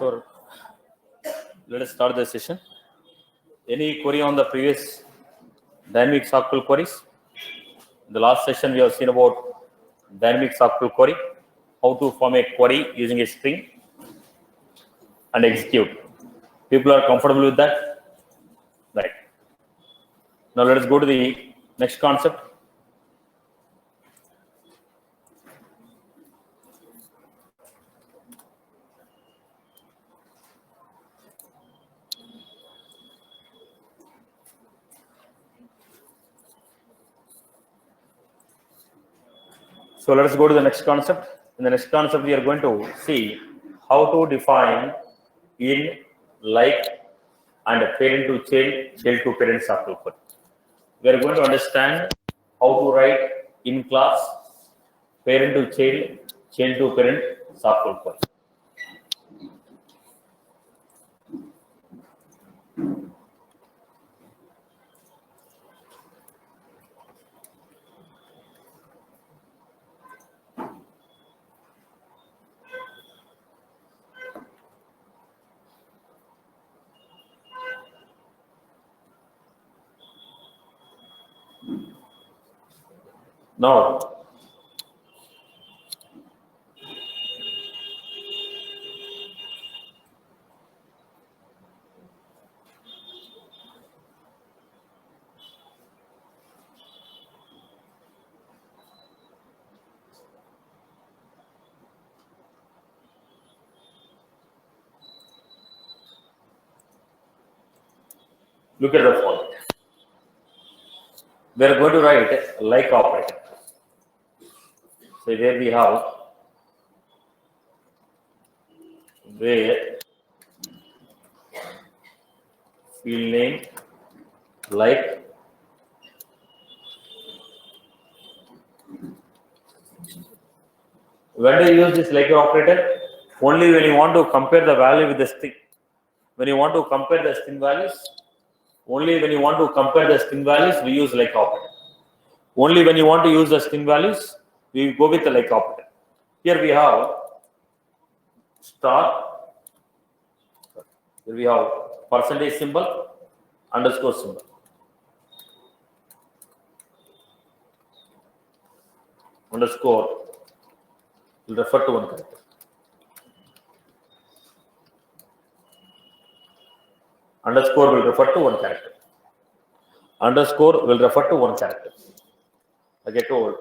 So let us start the session. Any query on the previous dynamic SQL queries? In the last session, we have seen about dynamic SQL query, how to form a query using a string and execute. People are comfortable with that? Right. Now let us go to the next concept. So let us go to the next concept. In the next concept, we are going to see how to define in, like, and parent to child, child to parent SQL query. We are going to understand how to write in class, parent to child, child to parent SQL query. Now, look at the font. We are going to write like operator. So here we have where field name like when do you use this like operator? Only when you want to compare the value with the string. When you want to compare the string values, only when you want to compare the string values, we use like operator. Only when you want to use the string values, we go with the like operator. Here we have star. Here we have percentage symbol, underscore symbol. Underscore will refer to one character. Underscore will refer to one character. Underscore will refer to one character. I get told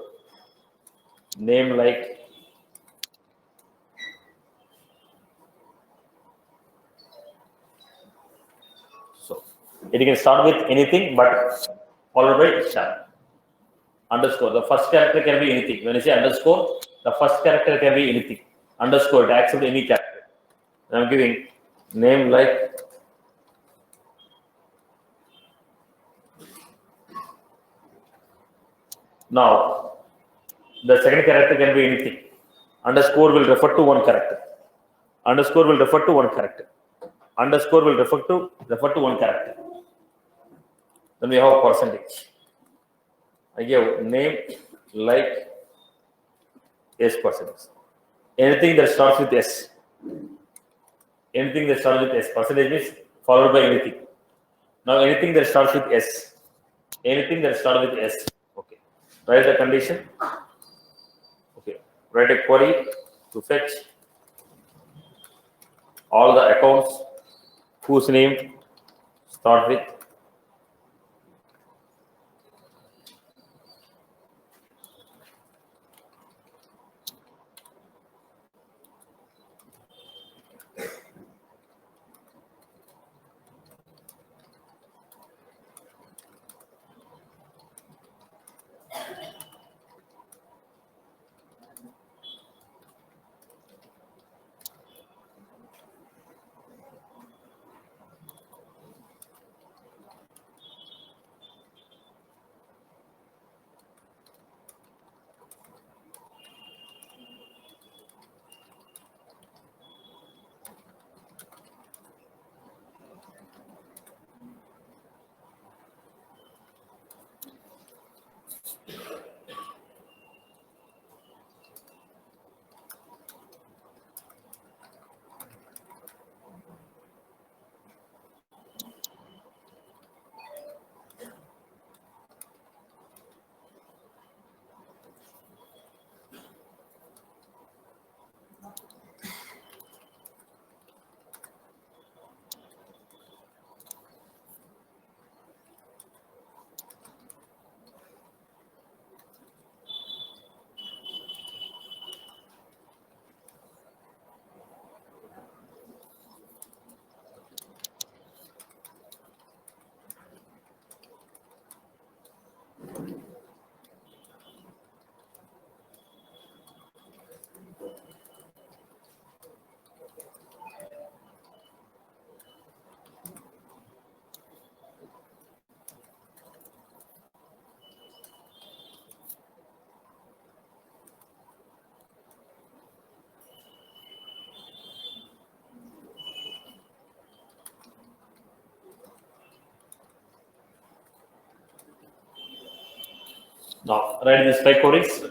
name like so. It can start with anything but followed by star. Underscore. The first character can be anything. When I say underscore, the first character can be anything. Underscore to accept any character. I am giving name like now. The second character can be anything. Underscore will refer to one character. Underscore will refer to one character. Underscore will refer to one character. Then we have percentage. I give name like S percentage. Anything that starts with S. Anything that starts with S. Percentage is followed by anything. Now anything that starts with S. Anything that starts with S. Okay. Write the condition. Okay. Write a query to fetch all the accounts whose name start with Now, write these 5 queries.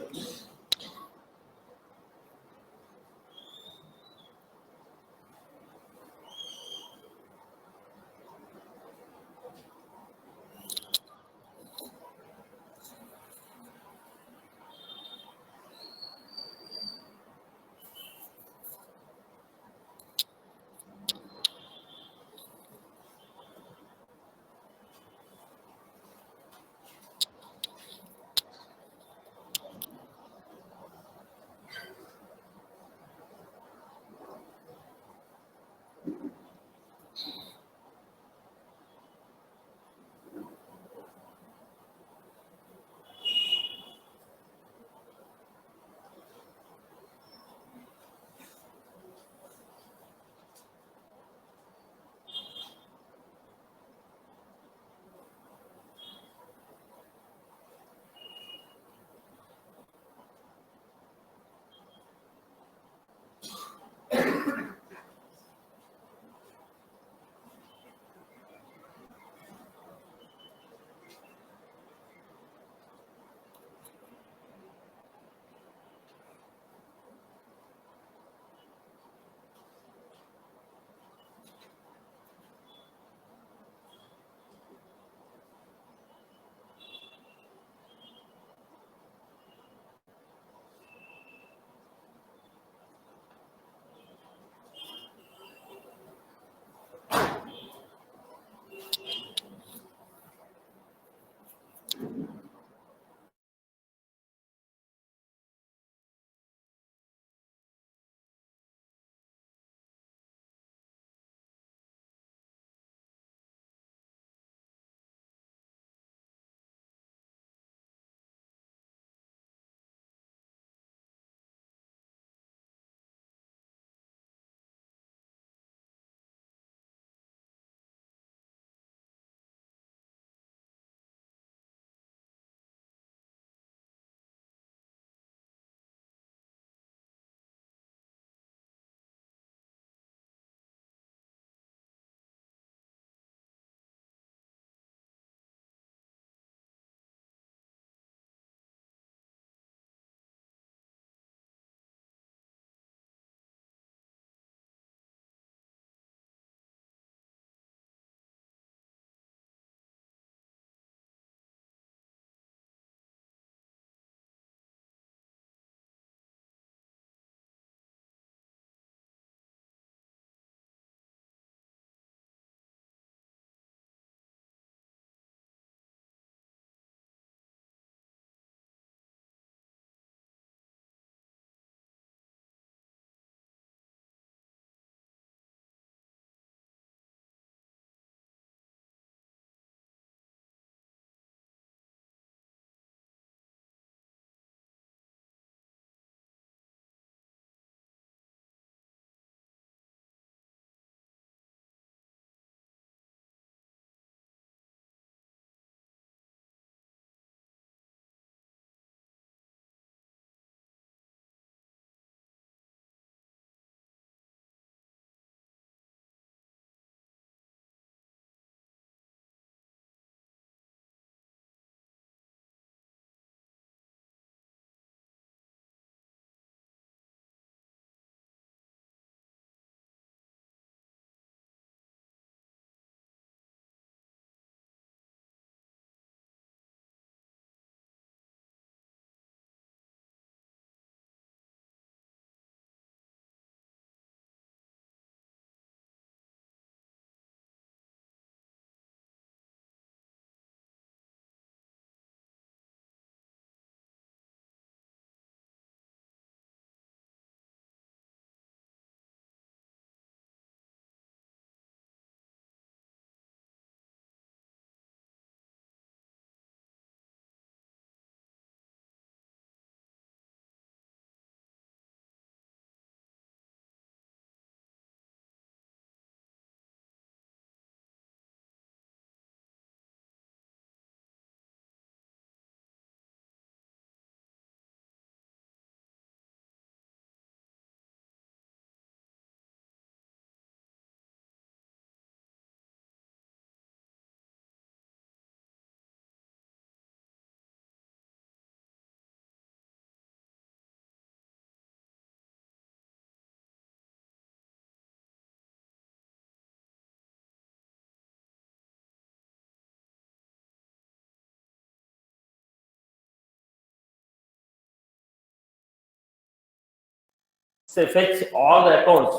say fetch all the accounts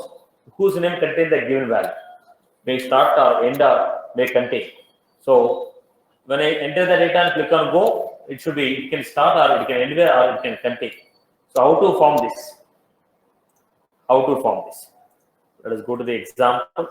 whose name contain the given value. May start or end or may contain. So when I enter the data and click on go, it should be, it can start or it can anywhere or it can contain. So how to form this? How to form this? Let us go to the example.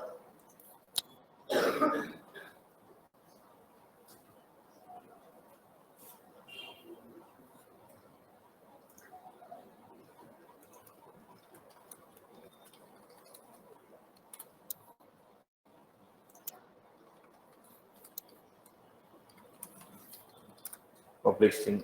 Public string.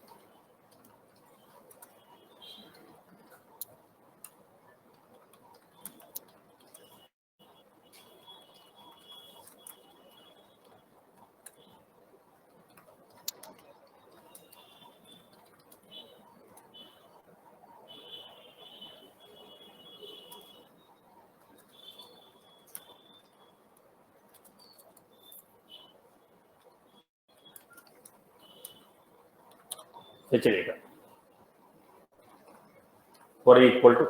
Fetch data. Query equal to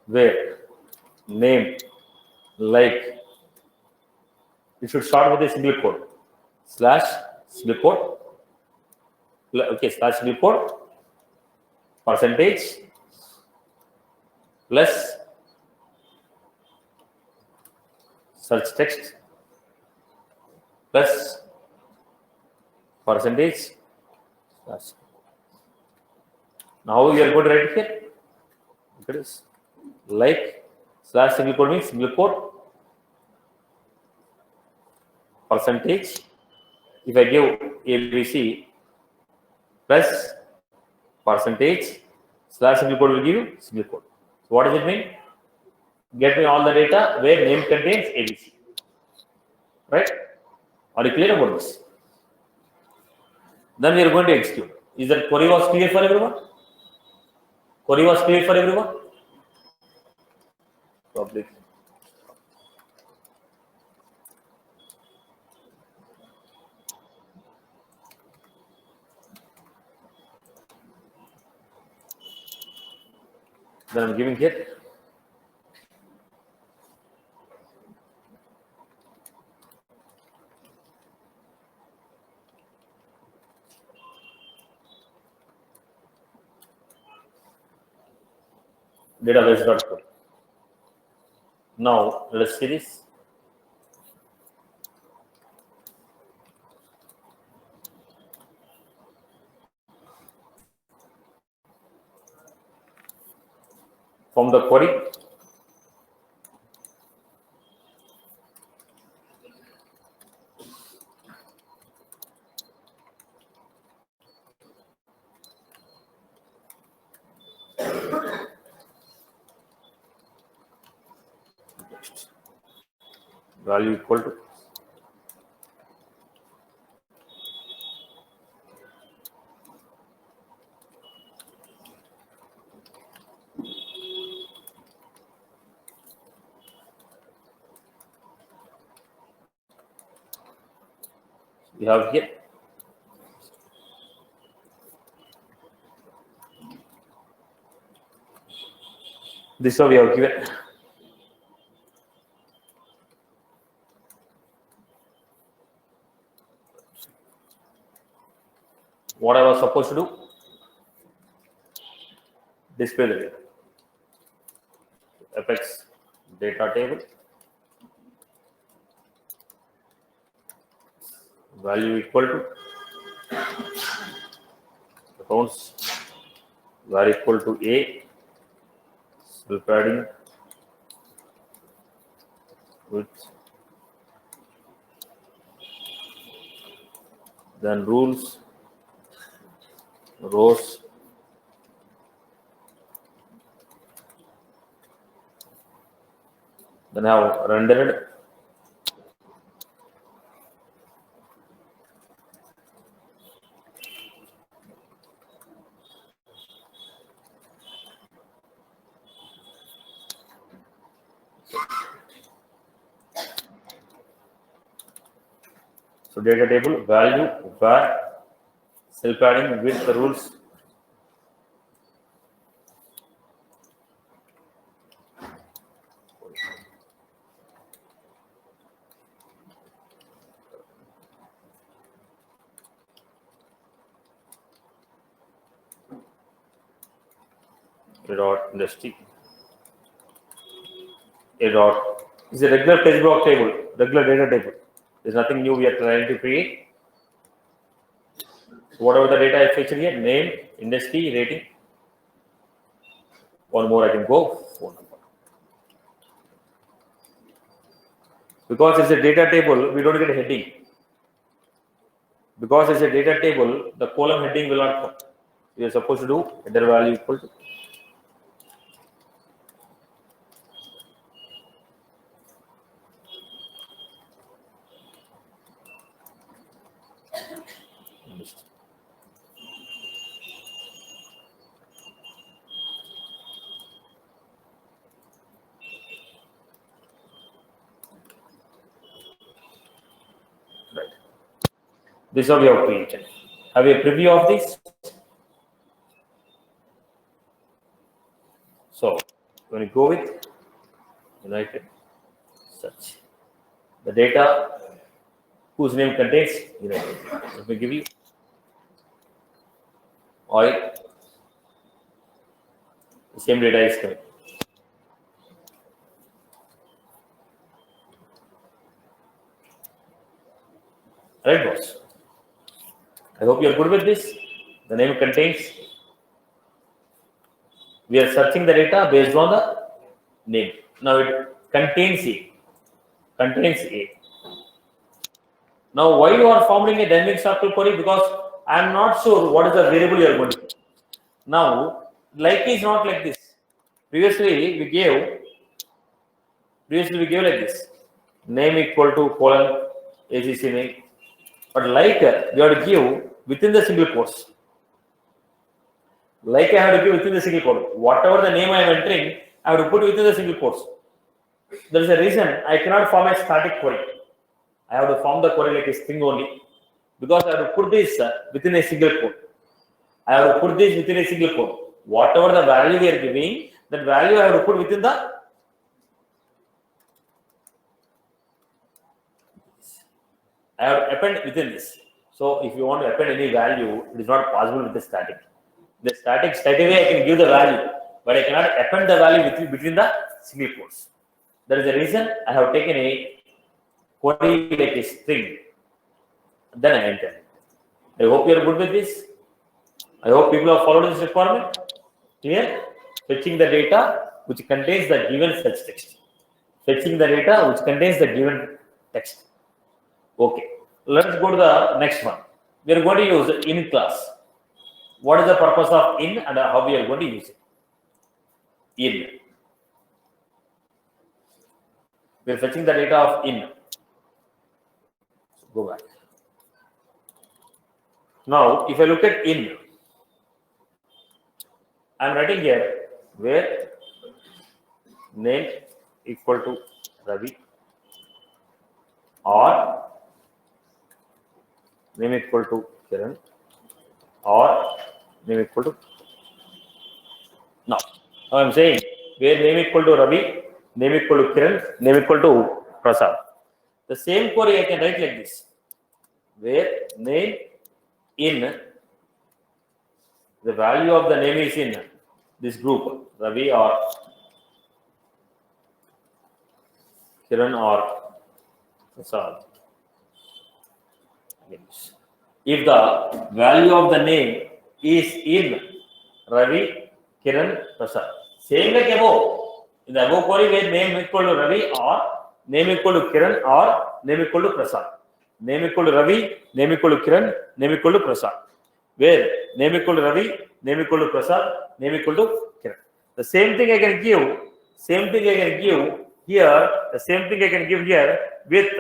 where name like, it should start with a single quote slash single quote, okay, slash single quote, percentage plus search text plus percentage slash. Now we are going to write here. It is like slash single quote means single quote, percentage. If I give ABC plus percentage slash single quote will give you single quote. So what does it mean? Get me all the data where name contains ABC. Right? Are you clear about this? Then we are going to execute. Is that query was clear for everyone? Query was clear for everyone? Public. Then I'm giving here. Database.com. Now let's see this. From the query, value equal to we have here. This is what we have given. What I was supposed to do? Display the data. Apex data table. Value equal to accounts. Value equal to A. Self padding with then rules, rows, then I have rendered So data table value var cell padding with the rules. Dot industry. A dot is a regular text block table, regular data table. There's nothing new we are trying to create. So whatever the data I feature here, name, industry, rating. One more I can go, phone number. Because it's a data table, we don't get a heading. Because it's a data table, the column heading will not come. We are supposed to do header value equal to. Right. This is how we have created. Have a preview of this. So when you go with United search, the data whose name contains United. Let me give you oil. The same data is coming. Right, boss? I hope you are good with this. The name contains. We are searching the data based on the name. Now it contains A. Contains A. Now why you are forming a dynamic circle query? Because I am not sure what is the variable you are going to do. Now, like is not like this. Previously we gave like this. Name equal to colon ACC name. But like we have to give within the single quotes. Like I have to give within the single quote. Whatever the name I am entering, I have to put within the single quotes. There is a reason I cannot form a static query. I have to form the query like a string only. Because I have to put this within a single quote. I have to put this within a single quote. Whatever the value we are giving, that value I have to put within the. I have to append within this. So if you want to append any value, it is not possible with the static. The static straight away I can give the value, but I cannot append the value between the single quotes. That is the reason I have taken a query like a string. Then I enter. I hope you are good with this. I hope people have followed this requirement. Clear? Fetching the data which contains the given search text. Fetching the data which contains the given text. Okay. Let's go to the next one. We are going to use in class. What is the purpose of in and how we are going to use it? In. We are fetching the data of in. So go back. Now, if I look at in, I am writing here where name equal to Ravi or name equal to Kiran or name equal to. Now I am saying where name equal to Ravi, name equal to Kiran, name equal to Prasad. The same query I can write like this, where name in the value of the name is in this group, Ravi or Kiran or Prasad. If the value of the name is in Ravi, Kiran, Prasad, same like above. In the above query, where name equal to Ravi or name equal to Kiran or name equal to Prasad. Name equal to Ravi, name equal to Kiran, name equal to Prasad. Where name equal to Ravi, name equal to Prasad, name equal to Kiran. The same thing I can give. Same thing I can give here. The same thing I can give here with.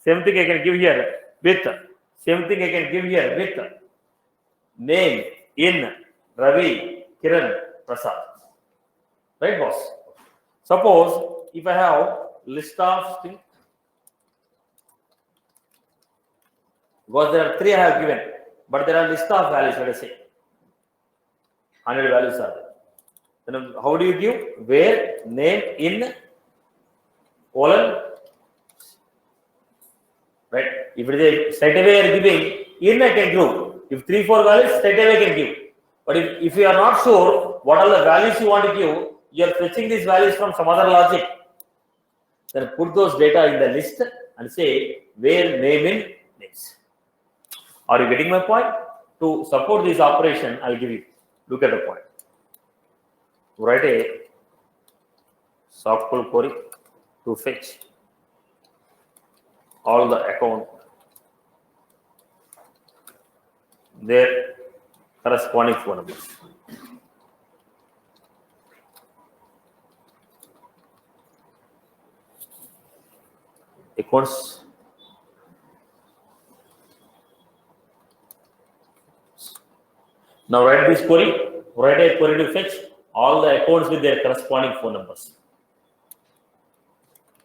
Same thing I can give here with. Same thing I can give here with name in Ravi, Kiran, Prasad. Right, boss? Suppose if I have list of things, because there are 3 I have given, but there are list of values, let us say 100 values are there. Then how do you give? Where, name, in, colon, right? If it is straight away I am giving, in I can give. If 3, 4 values, straight away I can give. But if you are not sure what are the values you want to give, you are fetching these values from some other logic. Then put those data in the list and say where, name, in, names. Are you getting my point? To support this operation, I'll give you. Look at the point. Write a SQL query to fetch all the account, their corresponding phone numbers. Accounts. Now write this query. Write a query to fetch all the accounts with their corresponding phone numbers.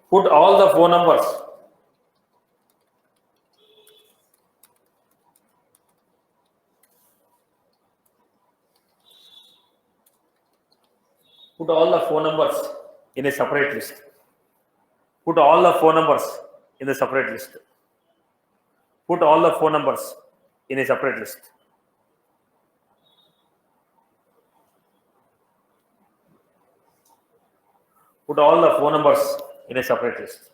Put all the phone numbers in a separate list. Put all the phone numbers in the separate list. Put all the phone numbers in a separate list. Put all the phone numbers in a separate list.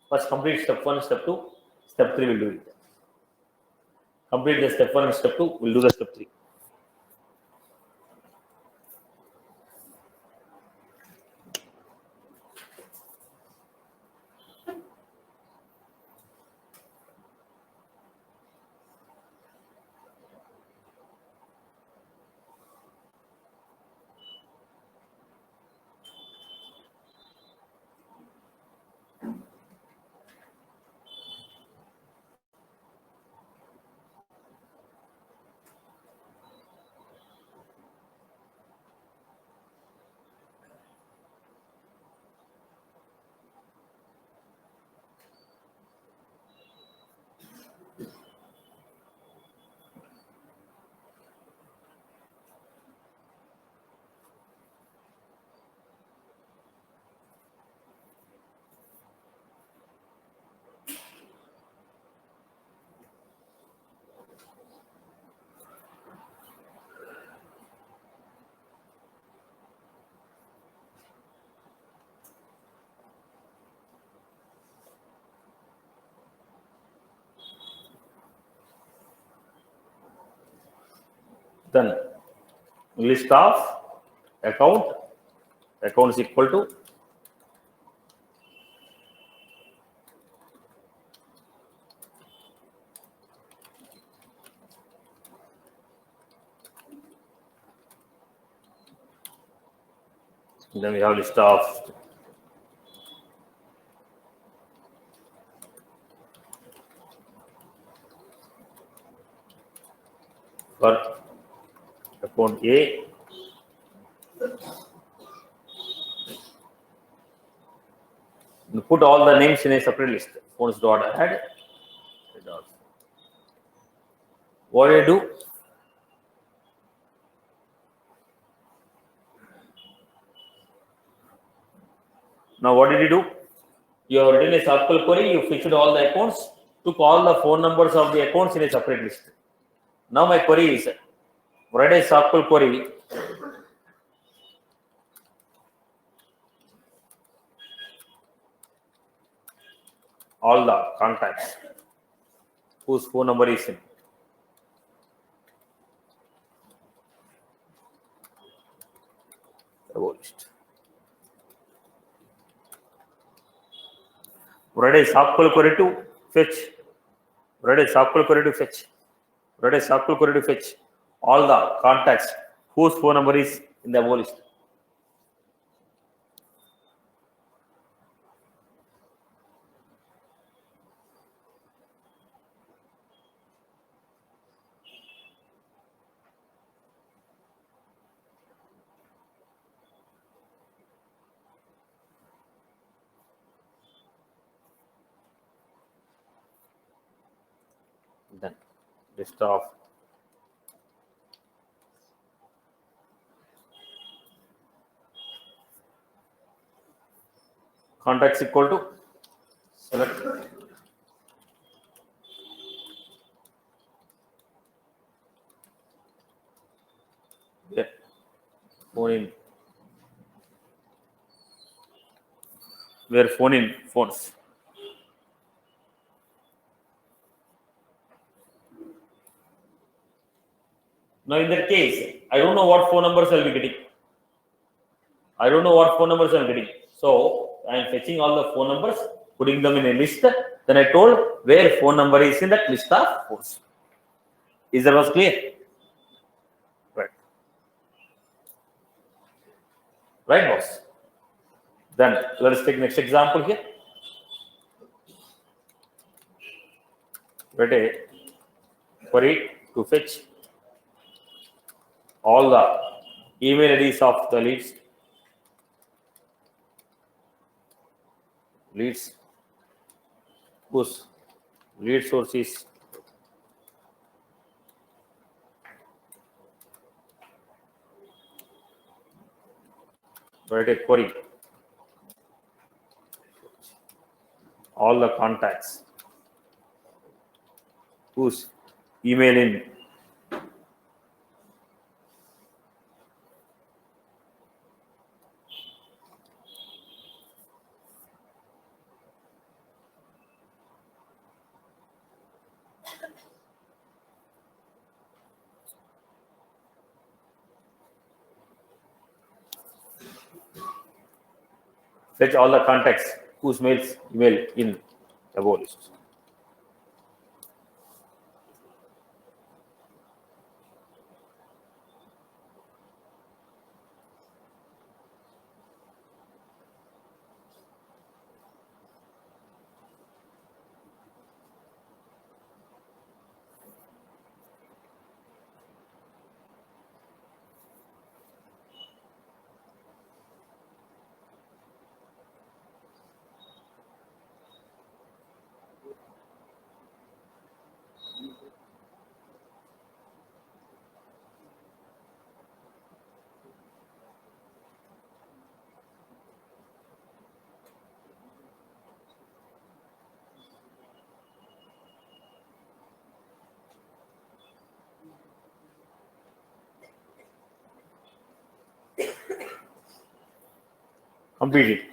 First complete step 1, step 2, step 3 will do it. Complete the step 1 and step 2, we'll do the step 3. Then list of account is equal to then we have list of for account A, and put all the names in a separate list. Phones dot add. What do I do? Now what did you do? You have written a SQL query, you fetched all the accounts, took all the phone numbers of the accounts in a separate list. Now my query is, write a SQL query all the contacts whose phone number is in the list. Write a SQL query to fetch. Write a SQL query to fetch. Write a SQL query to fetch all the contacts whose phone number is in the above list. list of contacts equal to select phone in where phone in phones. Now in that case, I don't know what phone numbers I'll be getting. I don't know what phone numbers I'm getting. So I am fetching all the phone numbers, putting them in a list. Then I told where phone number is in that list of phones. Is that was clear? Right. Right, boss. Then let us take next example here. Write a query to fetch all the email IDs of the leads whose lead source is write a query. All the contacts whose email in fetch all the contacts whose mails email in the above list. Completed.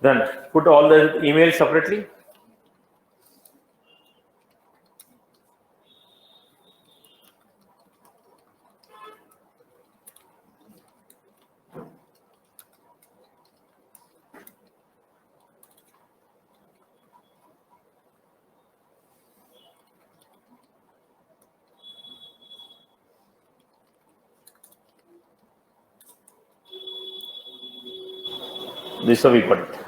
Then put all the emails separately. This is how we put it.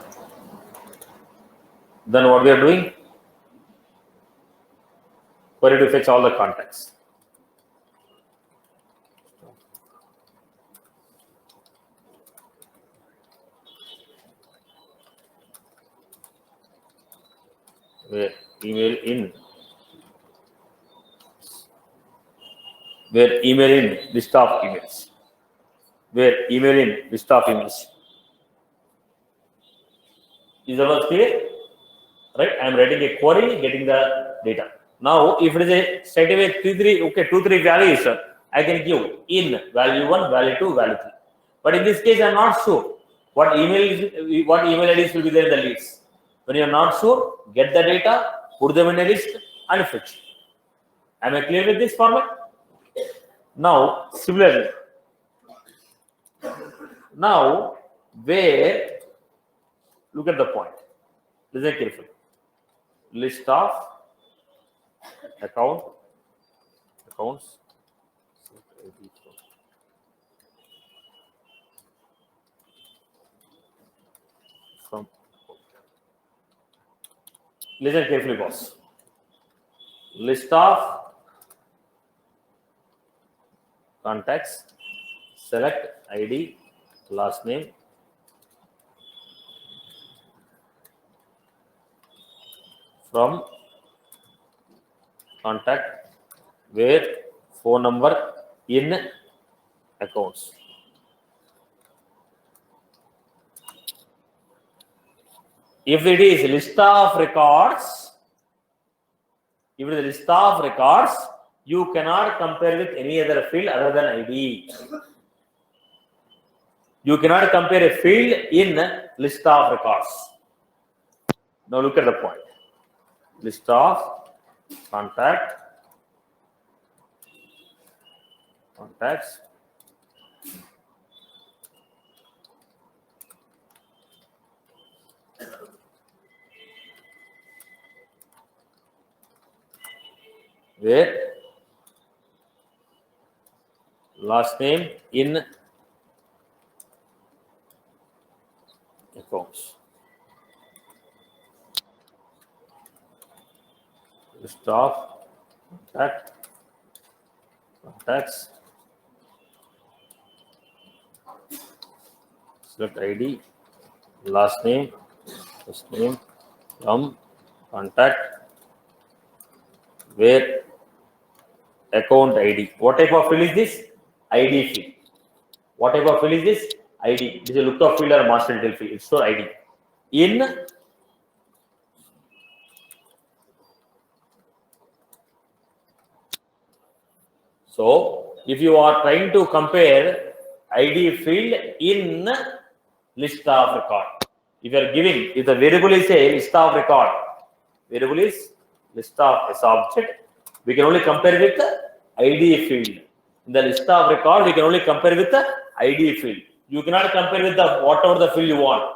Then what we are doing? Query to fetch all the contacts. Where email in. Where email in list of emails. Where email in list of emails. Is that clear? Right? I am writing a query, getting the data. Now, if it is a straight away 2, 3 values, I can give in value 1, value 2, value 3. But in this case, I am not sure what email IDs will be there in the list. When you are not sure, get the data, put them in a list, and fetch. Am I clear with this format? Now, similarly, now where look at the point. Listen carefully. List of accounts from. Listen carefully, boss. List of contacts. Select ID, last name. From contact where phone number in accounts. If it is list of records, you cannot compare with any other field other than ID. You cannot compare a field in list of records. Now look at the point. List of contacts where last name in accounts. List of contacts, select ID, last name, from contact where account ID. What type of field is this? ID field. What type of field is this? ID. This is a lookup field or a master detail field. It's for ID. In so if you are trying to compare ID field in list of record, if you are giving, if the variable is a list of record, variable is list of S object, we can only compare with the ID field. In the list of record, we can only compare with the ID field. You cannot compare with the whatever the field you want.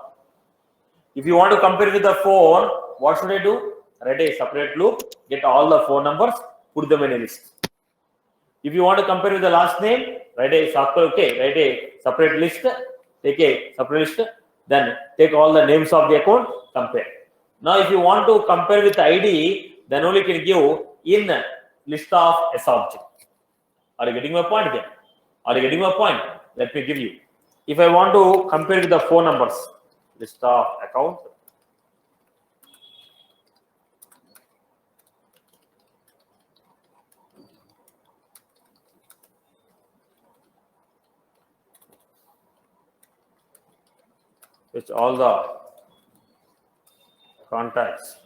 If you want to compare with the phone, what should I do? Write a separate loop, get all the phone numbers, put them in a list. If you want to compare with the last name, write a separate list, take a separate list, then take all the names of the account, compare. Now, if you want to compare with ID, then only can give in list of S object. Are you getting my point here? Are you getting my point? Let me give you. If I want to compare with the phone numbers, list of account, which all the contacts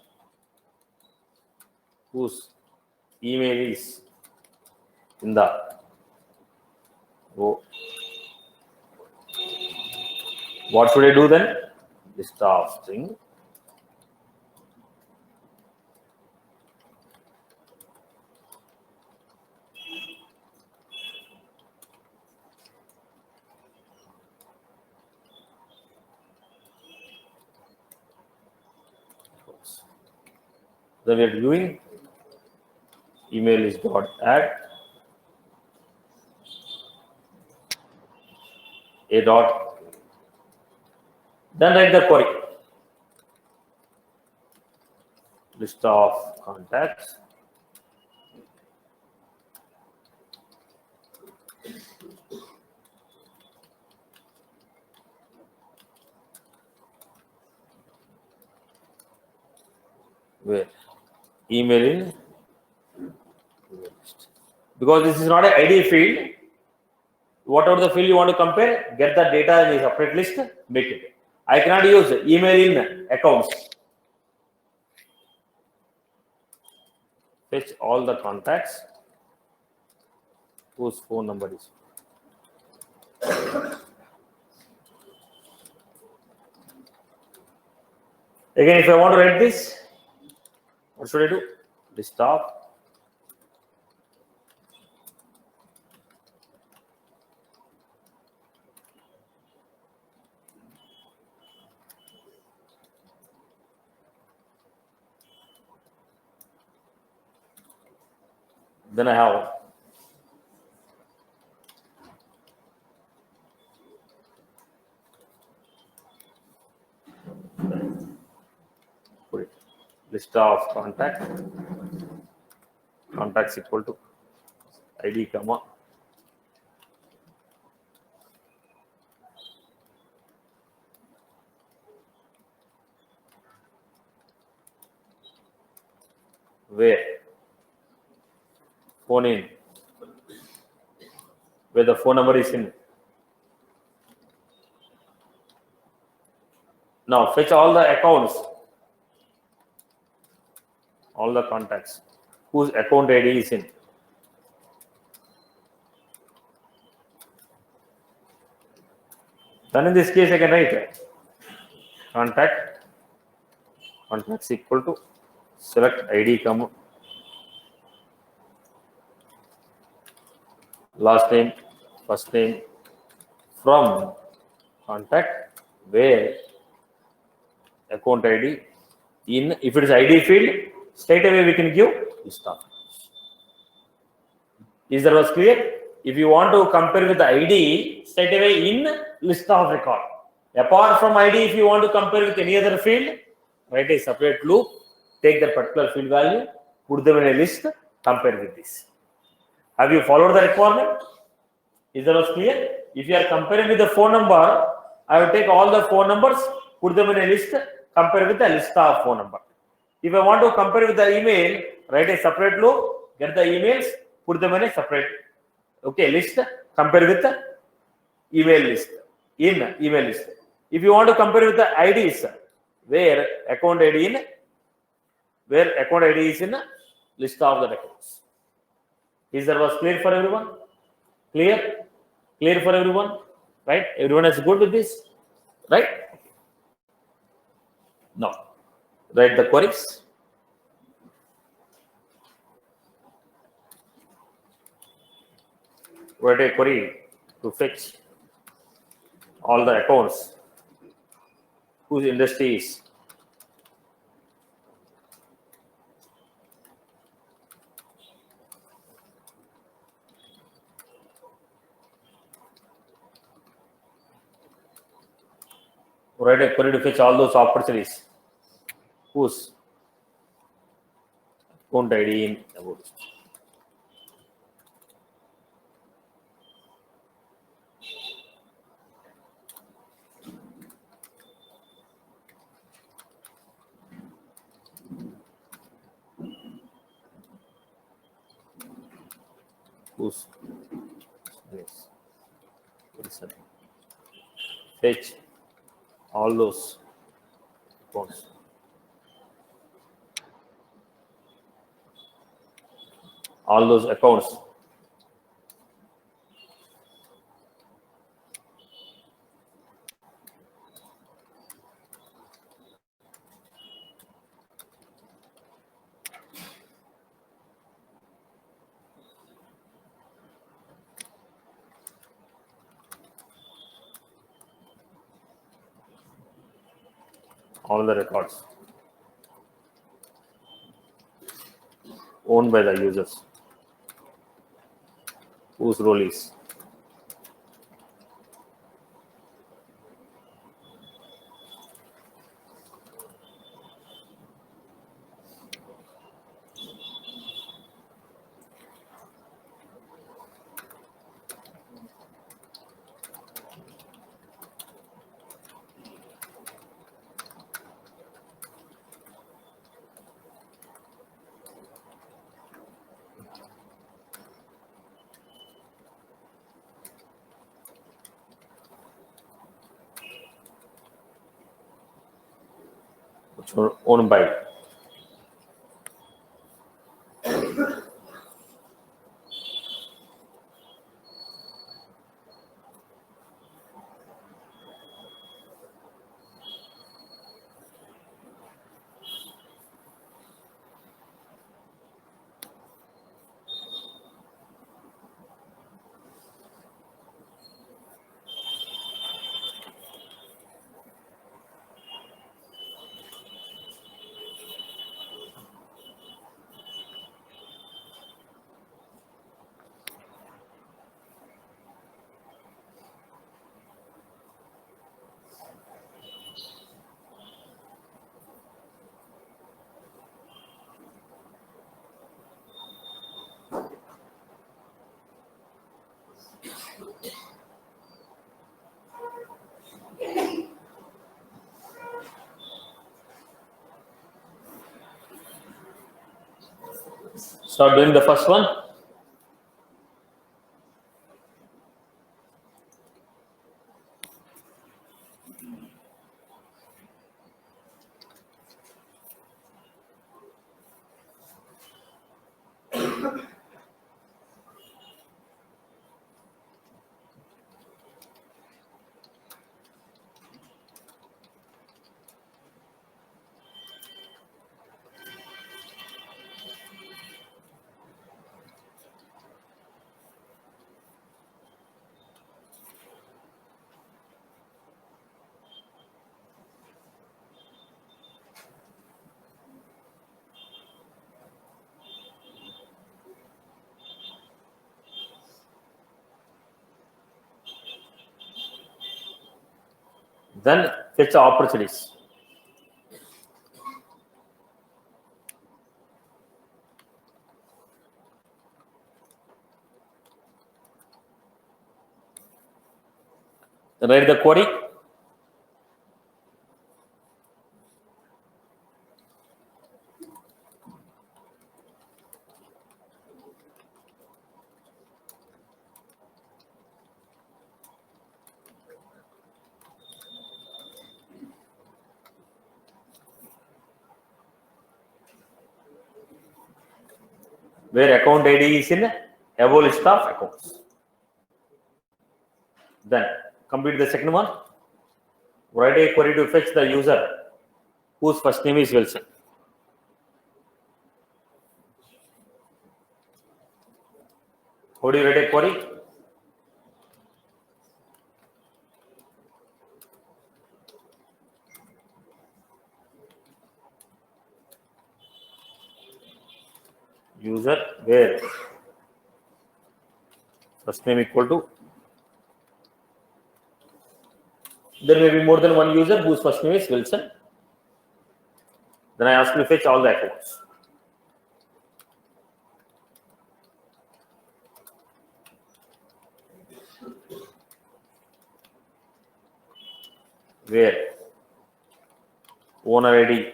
whose email is in the what should I do then? List of string. Then we are doing email is dot add a dot Then write the query. List of contacts. Where? Email in. Because this is not an ID field. Whatever the field you want to compare, get the data in a separate list, make it. I cannot use email in accounts. Fetch all the contacts whose phone number is. Again, if I want to write this, what should I do? List of then I have put it. List of contacts equal to ID comma where phone in, where the phone number is in. Now fetch all the accounts, all the contacts whose account ID is in. Then in this case I can write contacts equal to select ID comma last name, first name from contact where account ID in. If it is ID field, straight away we can give list of. Is that was clear? If you want to compare with the ID, straight away in list of record. Apart from ID, if you want to compare with any other field, write a separate loop, take that particular field value, put them in a list, compare with this. Have you followed the requirement? Is that was clear? If you are comparing with the phone number, I will take all the phone numbers, put them in a list, compare with the list of phone number. If I want to compare with the email, write a separate loop, get the emails, put them in a separate list, compare with the email list, in email list. If you want to compare with the IDs, where account ID is in list of the records. Is that was clear for everyone? Clear for everyone, right? Everyone is good with this, right? Now, write the queries. Write a query to fetch all the accounts whose industry is write a query to fetch all those opportunities whose account ID in about list. Whose yes. Fetch all those accounts. All those accounts all the records owned by the users whose role is which were owned by. Start doing the first one. Then fetch the opportunities. Then write the query. Where account ID is in above list of accounts. Then complete the second one. Write a query to fetch the user whose first name is Wilson. How do you write a query? User where first name equal to. There may be more than one user whose first name is Wilson. Then I ask you to fetch all the accounts. Where owner ID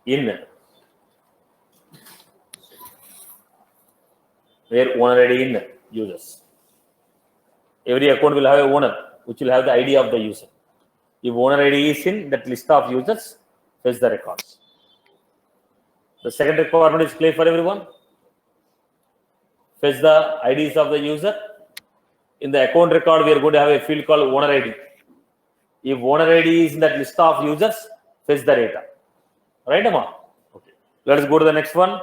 in. Where owner ID in users. Every account will have a owner, which will have the ID of the user. If owner ID is in that list of users, fetch the records. The second requirement is clear for everyone. Fetch the IDs of the user. In the account record, we are going to have a field called owner ID. If owner ID is in that list of users, fetch the data. Right, Amma? Okay. Let us go to the next one.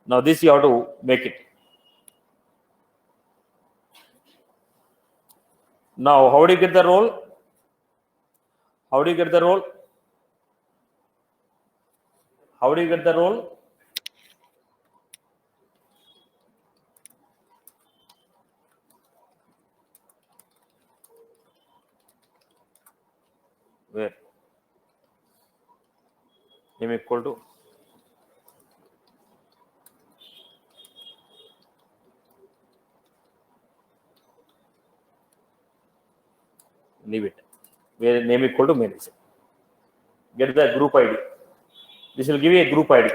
Now this you have to make it. Now, how do you get the role? How do you get the role? How do you get the role? Where? Name equal to. Leave it. Where name equal to manager. Get the group ID. This will give you a group ID.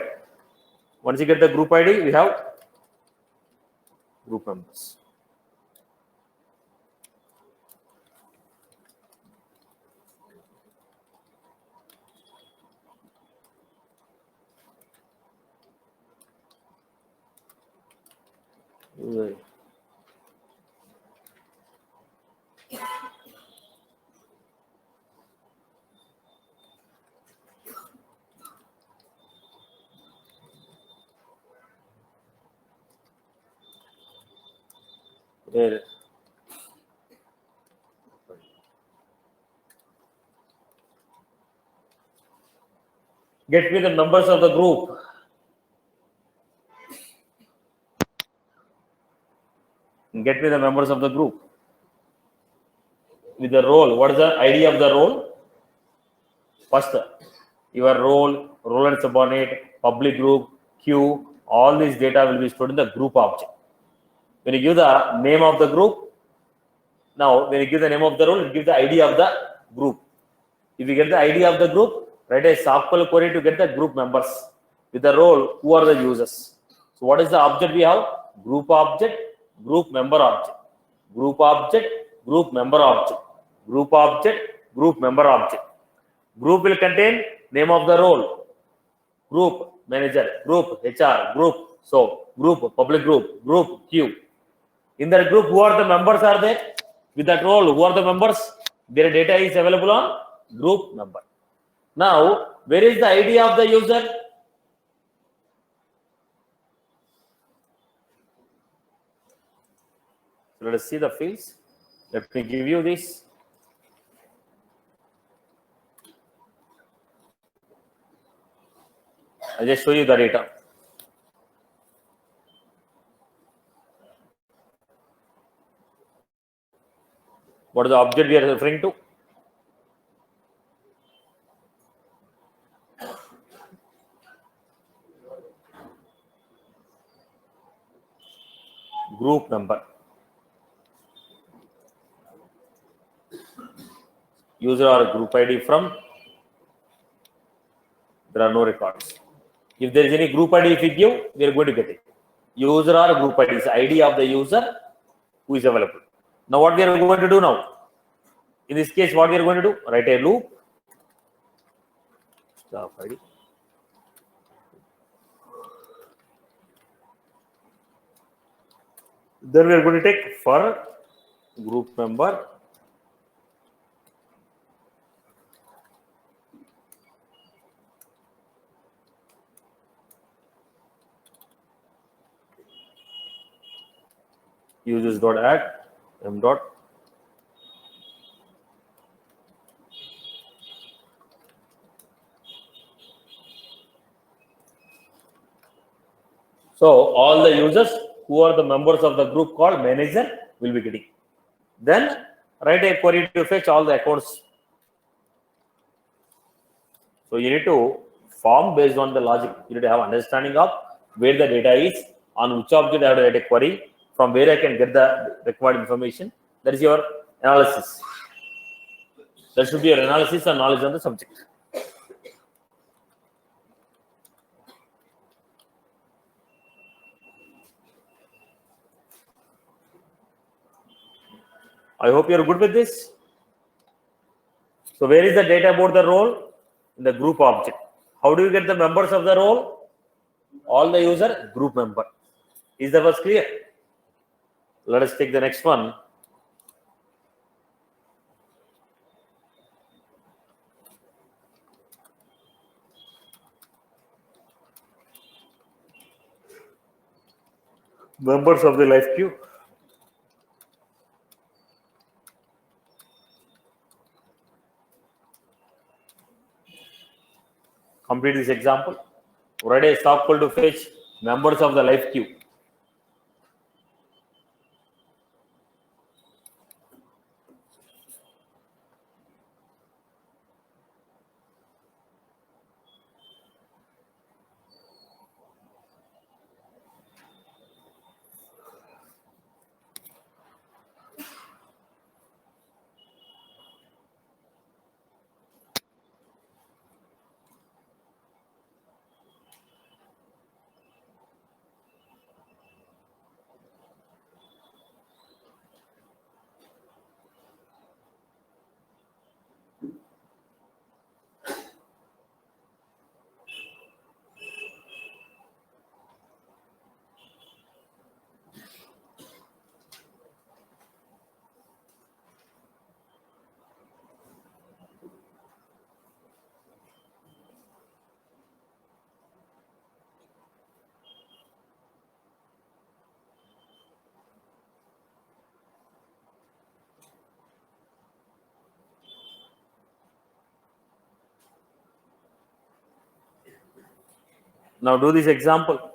Once you get the group ID, we have group members. User. Where? Get me the members of the group. Get me the members of the group. With the role. What is the idea of the role? First, your role and subordinate, public group, queue, all these data will be stored in the group object. When you give the name of the group, now when you give the name of the role, you give the ID of the group. If you get the ID of the group, write a SQL query to get the group members. With the role, who are the users? So what is the object we have? Group object, group member object. Group object, group member object. Group object, group member object. Group will contain name of the role. Group manager, group HR, group group public group queue. In that group, who are the members are there? With that role, who are the members? Their data is available on group member. Now, where is the ID of the user? So let us see the fields. Let me give you this. I'll just show you the data. What is the object we are referring to? Group number. User or group ID from. There are no records. If there is any group ID, if we give, we are going to get it. User or group ID is ID of the user who is available. Now, what we are going to do now? In this case, what we are going to do? Write a loop. Staff ID. Then we are going to take for group member. Users dot add m dot. So all the users who are the members of the group called manager will be getting. Then write a query to fetch all the accounts. So you need to form based on the logic. You need to have understanding of where the data is, on which object I have to write a query, from where I can get the required information. That is your analysis. That should be your analysis and knowledge on the subject. I hope you are good with this. So where is the data about the role? In the group object. How do you get the members of the role? All the user group member. Is the first clear? Let us take the next one. Members of the life queue. Complete this example. Write a SQL to fetch members of the life queue. Now do this example.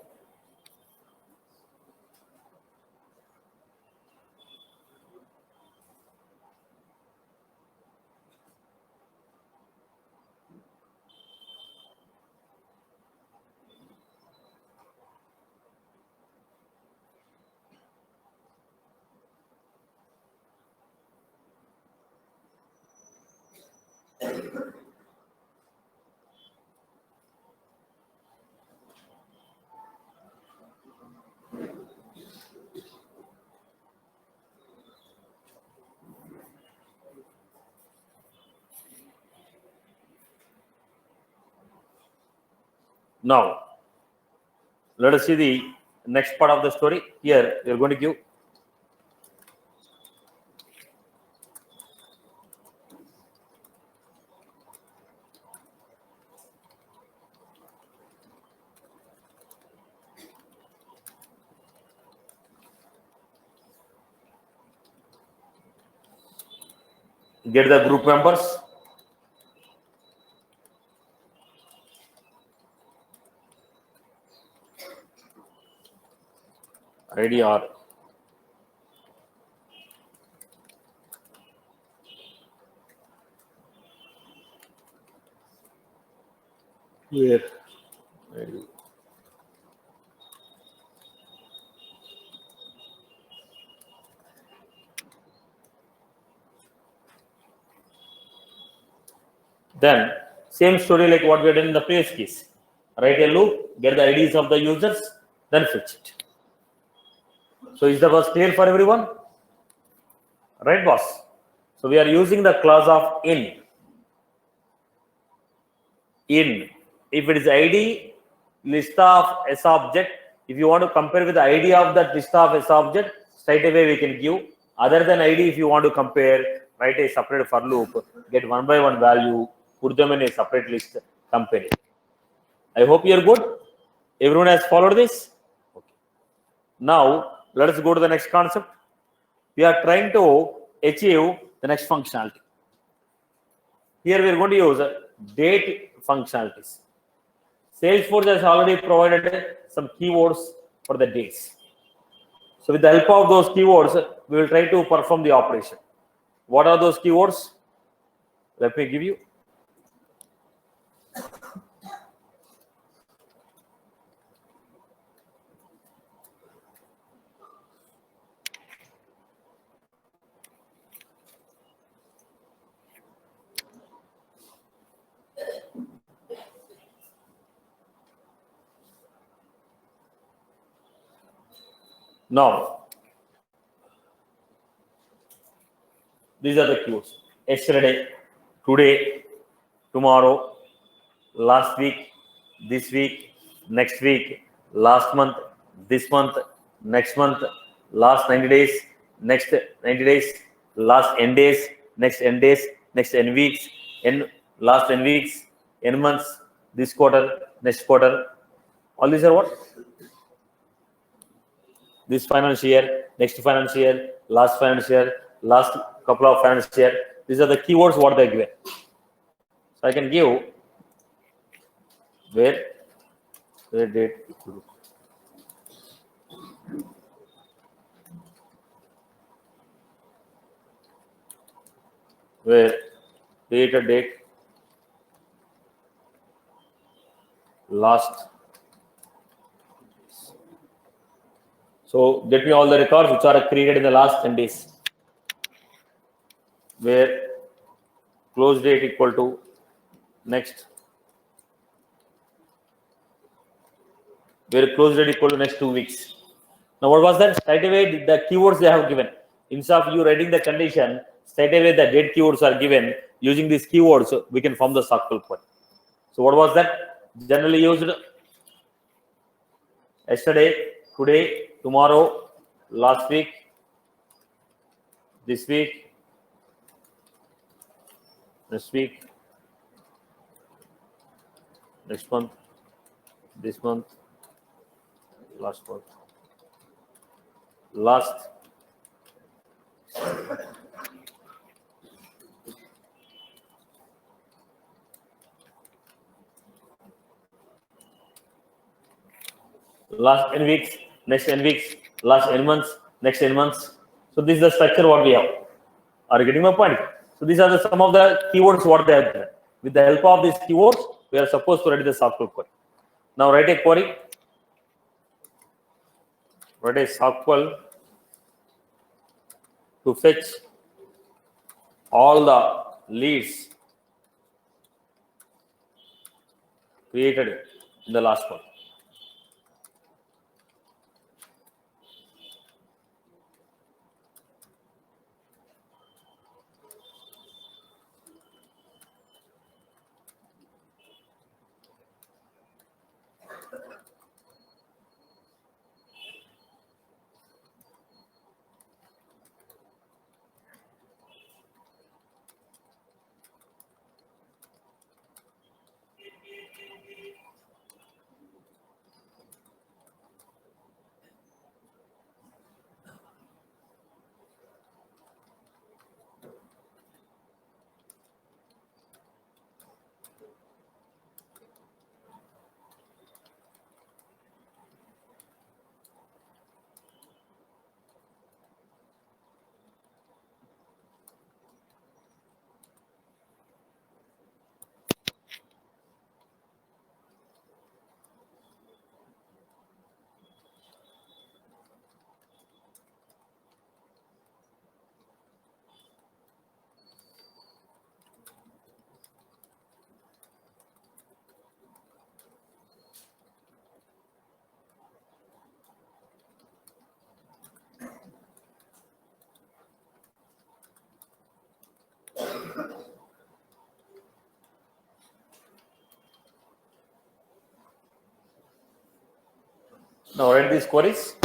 Now, let us see the next part of the story. Here, we are going to give get the group members. ID or where ID. Then same story like what we did in the previous case. Write a loop, get the IDs of the users, then fetch it. So is the verse clear for everyone? Right, boss? So we are using the clause of in. In. If it is ID, list of S object, if you want to compare with the ID of that list of S object, straight away we can give. Other than ID, if you want to compare, write a separate for loop, get one by one value, put them in a separate list, compare it. I hope you are good. Everyone has followed this? Okay. Now, let us go to the next concept. We are trying to achieve the next functionality. Here we are going to use date functionalities. Salesforce has already provided some keywords for the dates. So with the help of those keywords, we will try to perform the operation. What are those keywords? Let me give you. Now, these are the keywords. Yesterday, today, tomorrow, last week, this week, next week, last month, this month, next month, last 90 days, next 90 days, last n days, next n days, next n weeks, last n weeks, n months, this quarter, next quarter. All these are what? This financial year, next financial year, last financial year, last couple of financial year. These are the keywords what they given. So I can give where date, where date, last. So get me all the records which are created in the last 10 days. Where close date equal to next. Where close date equal to next 2 weeks. Now what was that? Straight away the keywords they have given. Instead of you writing the condition, straight away the date keywords are given. Using these keywords, we can form the circle point. So what was that? Generally used yesterday, today, tomorrow, last week, this week, next week, next month, this month, last month, last. last n weeks, next n weeks, last n months, next n months. So this is the structure what we have. Are you getting my point? So these are some of the keywords what they have done. With the help of these keywords, we are supposed to write the SQL query. Now write a query. Write a SQL to fetch all the leads created in the last one. Now write these queries.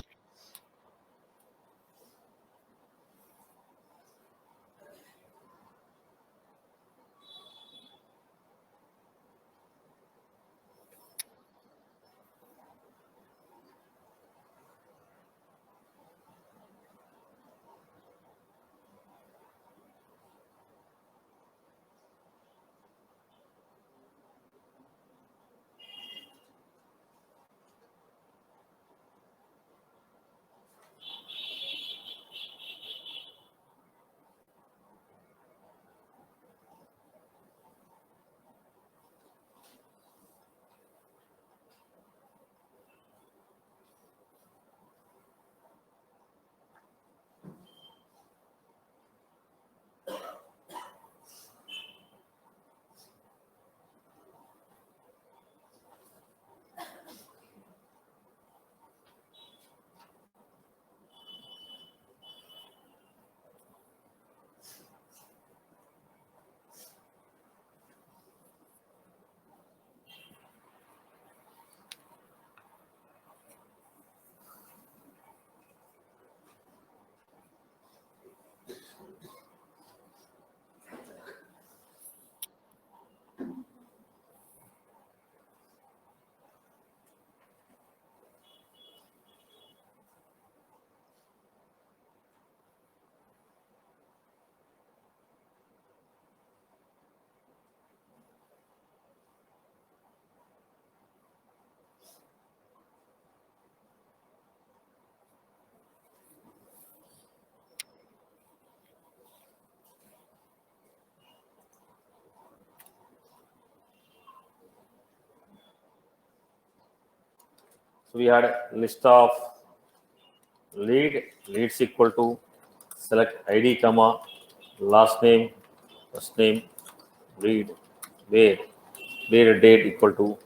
So we had a list of leads equal to select ID comma last name, first name, read, where date equal to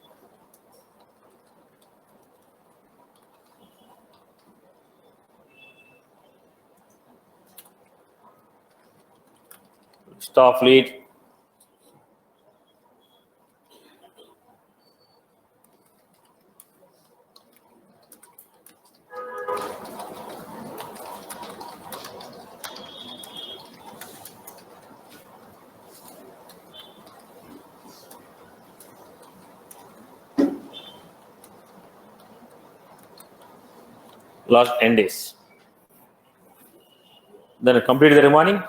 list of lead. Last n days. Then complete the remaining.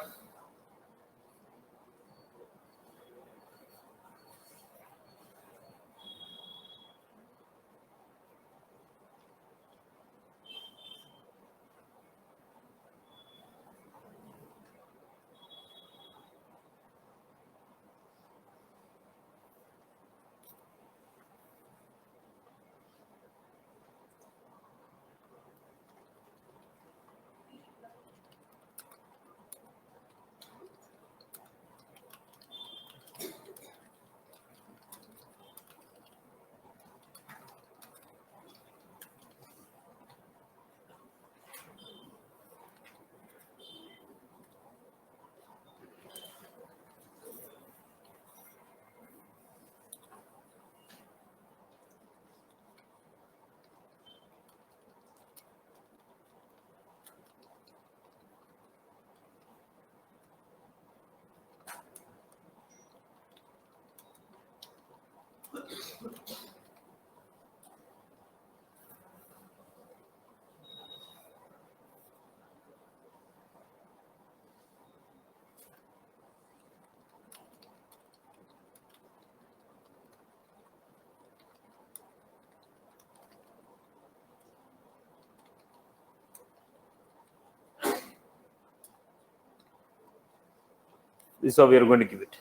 This is how we are going to give it.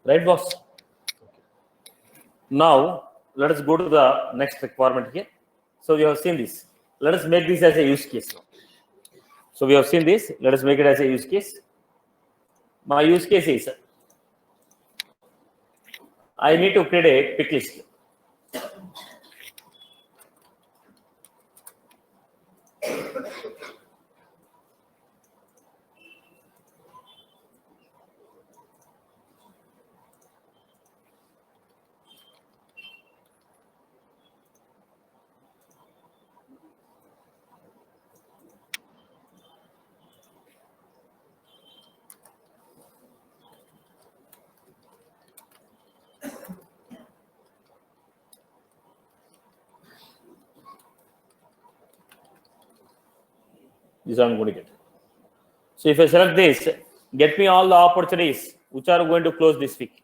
Right, boss? Now, let us go to the next requirement here. So, we have seen this. Let us make this as a use case now. So, we have seen this. Let us make it as a use case. My use case is I need to create a pick list. This I'm going to get. So if I select this, get me all the opportunities which are going to close this week.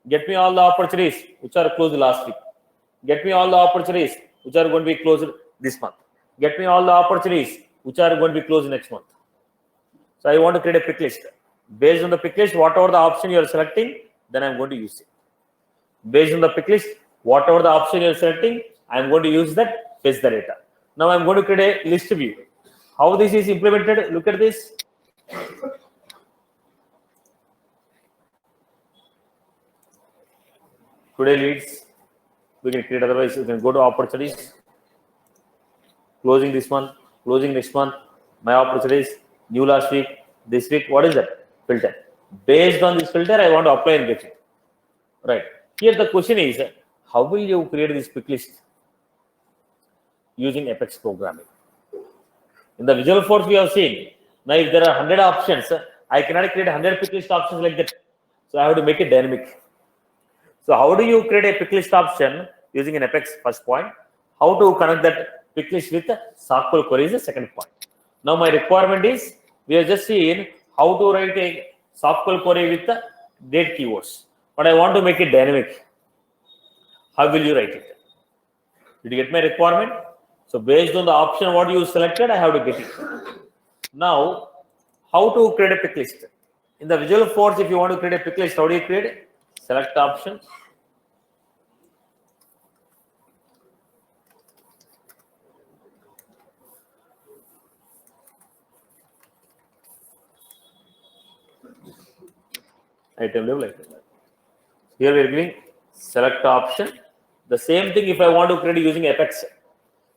Get me all the opportunities which are closed last week. Get me all the opportunities which are going to be closed this month. Get me all the opportunities which are going to be closed next month. So I want to create a pick list. Based on the pick list, whatever the option you are selecting, then I'm going to use it. Based on the pick list, whatever the option you are selecting, I'm going to use that, fetch the data. Now I'm going to create a list view. How this is implemented? Look at this. Today leads, we can create, otherwise you can go to opportunities, closing this month, closing next month, my opportunities, new last week, this week, what is that? Filter. Based on this filter, I want to apply and get it. Right. Here the question is, how will you create this pick list using Apex programming? In the Visualforce we have seen, now if there are 100 options, I cannot create 100 pick list options like that. So I have to make it dynamic. So how do you create a pick list option using an Apex, first point? How to connect that pick list with SQL query is the second point. Now my requirement is, we have just seen how to write a SQL query with the date keywords. But I want to make it dynamic. How will you write it? Did you get my requirement? So based on the option what you selected, I have to get it. Now, how to create a pick list? In the Visualforce, if you want to create a pick list, how do you create it? Select option. Item level, item level. Here we are giving select option. The same thing if I want to create using Apex.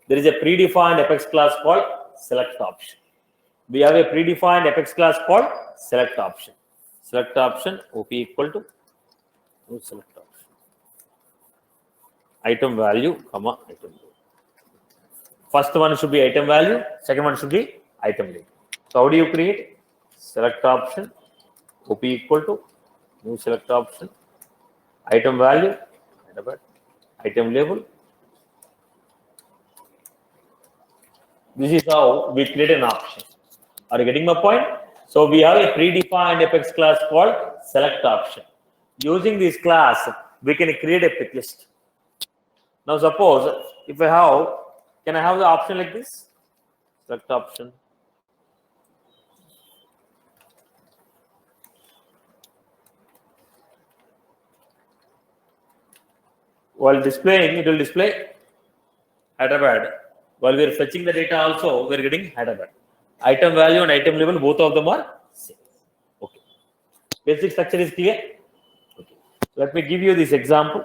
There is a predefined Apex class called select option. We have a predefined Apex class called select option. Select option OP equal to select option. Item value, comma, item value. First one should be item value, second one should be item label. So how do you create? Select option, OP equal to new select option, item value, item label. This is how we create an option. Are you getting my point? So we have a predefined Apex class called select option. Using this class, we can create a pick list. Now suppose if I have, can I have the option like this? Select option. While displaying, it will display Hyderabad. While we are fetching the data also, we are getting Hyderabad. Item value and item label, both of them are same. Okay. Basic structure is clear? Okay. Let me give you this example.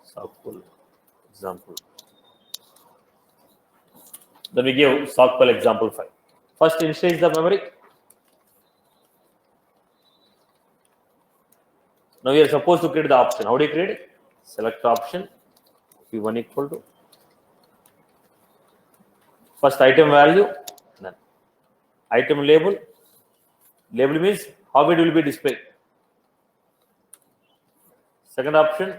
SOCPOL example. Then we give SOCPOL example 5. First, initialize the memory. Now we are supposed to create the option. How do you create it? Select option. P1 equal to first item value, then item label. Label means how it will be displayed. Second option,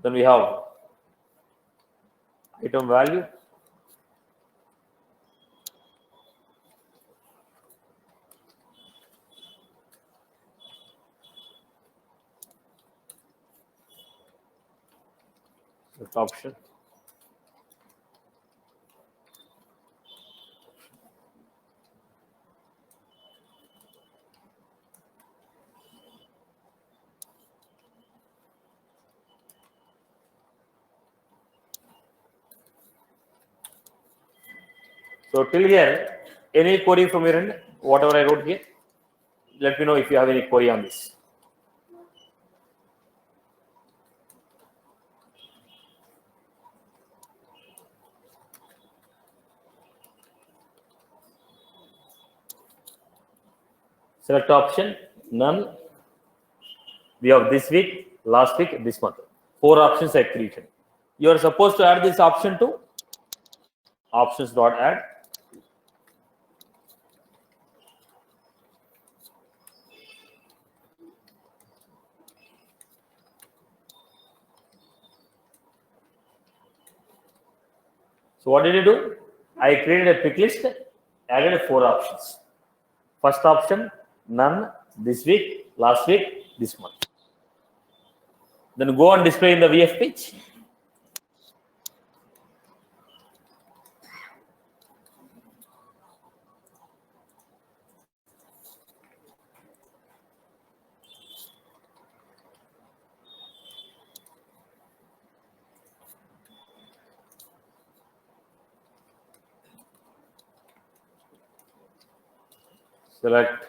then we have item value, next option, so till here, any query from your end, whatever I wrote here, let me know if you have any query on this. Select option, none. We have this week, last week, this month. 4 options I created. You are supposed to add this option to options.add. So what did you do? I created a pick list, added 4 options. First option, none, this week, last week, this month. Then go and display in the VF page. Select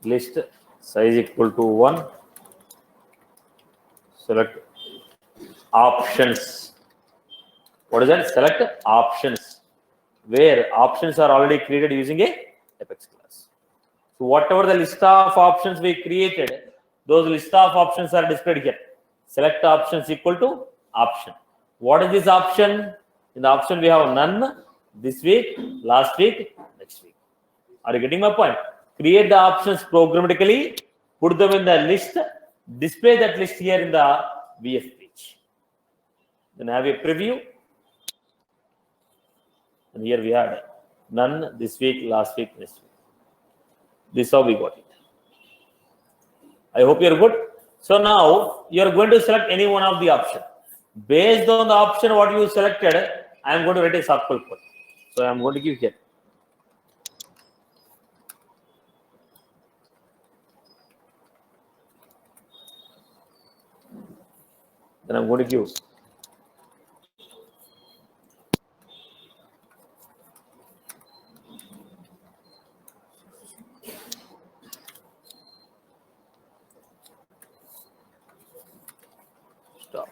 list size equal to 1. Select options. What is that? Select options. Where options are already created using a Apex class. So whatever the list of options we created, those list of options are displayed here. Select options equal to option. What is this option? In the option we have none, this week, last week, next week. Are you getting my point? Create the options programmatically, put them in the list, display that list here in the VF page. Then have a preview. And here we had none, this week, last week, next week. This is how we got it. I hope you're good. So now you're going to select any one of the options. Based on the option what you selected, I am going to write a SOCPOL code. So I am going to give here. Then I'm going to give stop.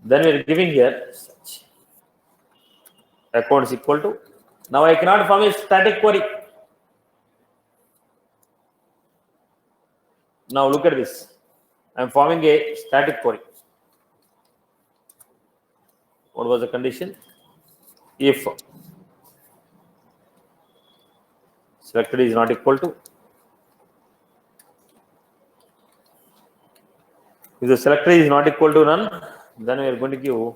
Then we are giving here such account is equal to. Now I cannot form a static query. Now look at this. I am forming a static query. What was the condition? If selected is not equal to. If the selector is not equal to none, then we are going to give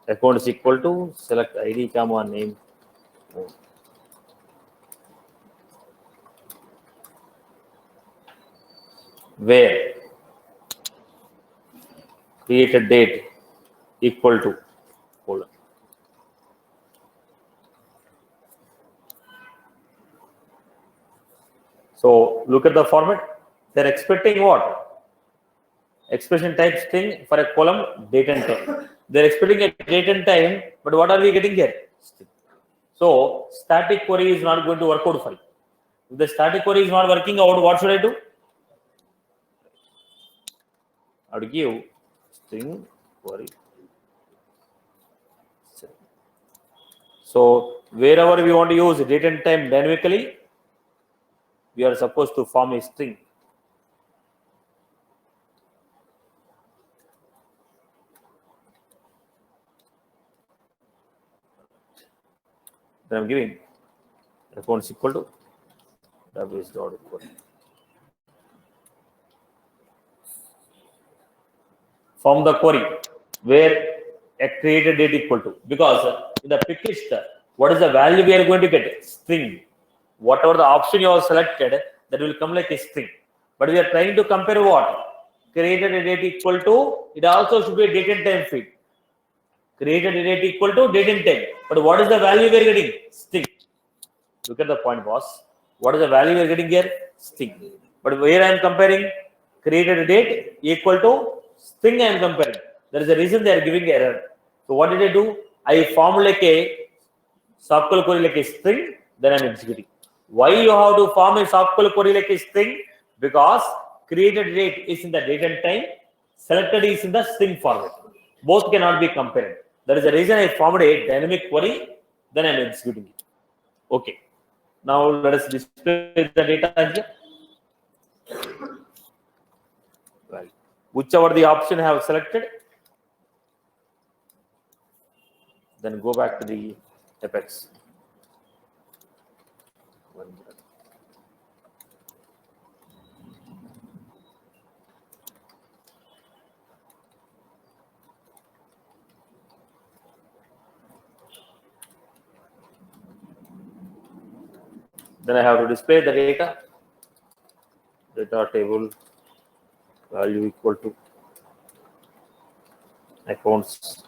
account is equal to select ID comma name. Where create a date equal to colon. So look at the format. They're expecting what? Expression type string for a column, date and time. They're expecting a date and time, but what are we getting here? String. So static query is not going to work out for you. If the static query is not working out, what should I do? I would give string query. So wherever we want to use date and time dynamically, we are supposed to form a string. Then I'm giving response equal to database dot equal. Form the query where a created date equal to, because in the pick list, what is the value we are going to get? String. Whatever the option you have selected, that will come like a string. But we are trying to compare what? Created a date equal to, it also should be a date and time field. Created a date equal to date and time. But what is the value we are getting? String. Look at the point, boss. What is the value we are getting here? String. But where I am comparing created a date equal to string, I am comparing. There is a reason they are giving error. So what did I do? I formed like a SQL query like a string, then I am executing. Why you have to form a SQL query like a string? Because created date is in the date and time, selected is in the string format. Both cannot be compared. That is the reason I formed a dynamic query, then I am executing it. Okay. Now let us display the data here. Well, whichever the option I have selected, then go back to the Apex. Then I have to display the data table value equal to accounts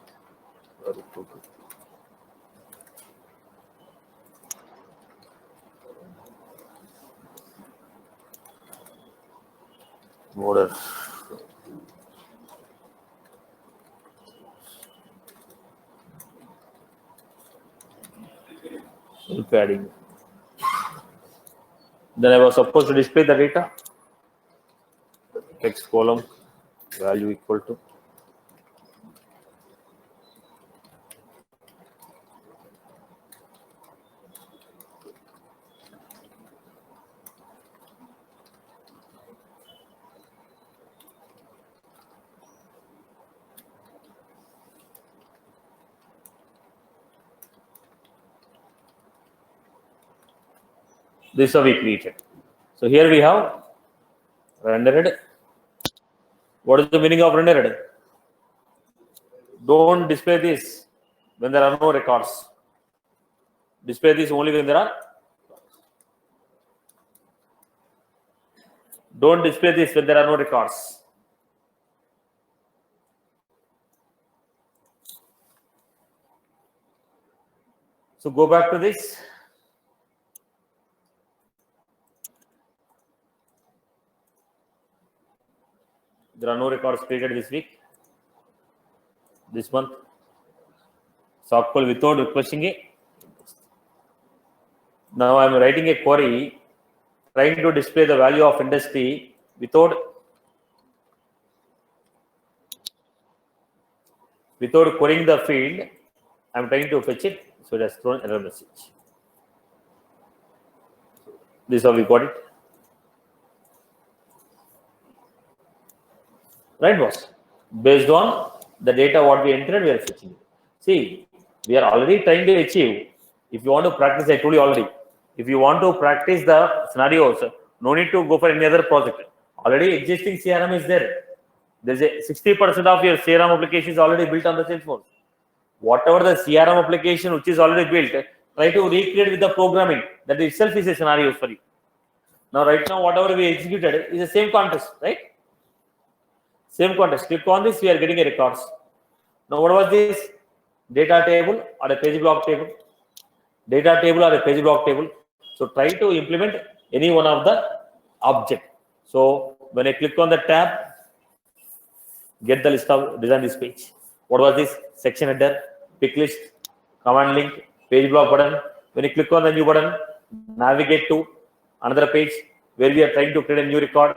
model. Padding. Then I was supposed to display the data. Text column value equal to this is we created. So here we have rendered. What is the meaning of rendered? Don't display this when there are no records. Display this only when there are. Don't display this when there are no records. So go back to this. There are no records created this week, this month. SQL without requesting it. Now I am writing a query trying to display the value of industry without querying the field. I am trying to fetch it, so it has thrown error message. This is how we got it. Right, boss? Based on the data what we entered, we are fetching it. See, we are already trying to achieve. If you want to practice, I told you already. If you want to practice the scenarios, no need to go for any other project. Already existing CRM is there. There's a 60% of your CRM application is already built on the Salesforce. Whatever the CRM application which is already built, try to recreate with the programming. That itself is a scenario for you. Now, right now, whatever we executed is the same context, right? Same context. Click on this, we are getting a records. Now, what was this? Data table or a page block table? Data table or a page block table. So try to implement any one of the object. So when I click on the tab, get the list of design this page. What was this? Section header, pick list, command link, page block button. When you click on the new button, navigate to another page where we are trying to create a new record.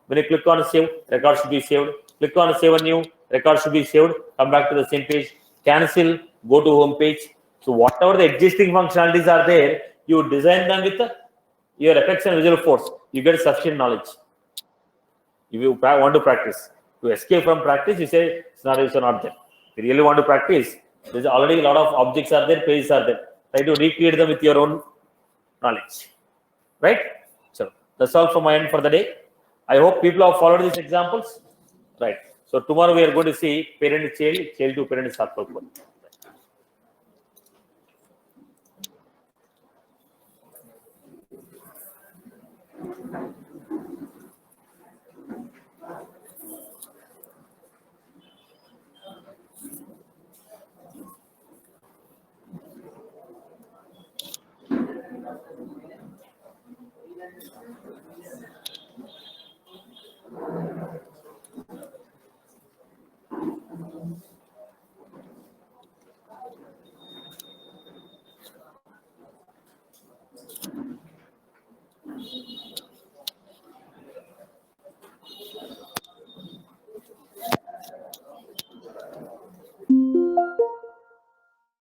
When you click on save, record should be saved. Click on save a new, record should be saved. Come back to the same page. Cancel, go to home page. So whatever the existing functionalities are there, you design them with your Apex and Visual Force. You get sufficient knowledge. If you want to practice, to escape from practice, you say scenarios are not there. If you really want to practice, there's already a lot of objects are there, pages are there. Try to recreate them with your own knowledge. Right? So that's all from my end for the day. I hope people have followed these examples. Right. So tomorrow we are going to see parent child, child to parent circle.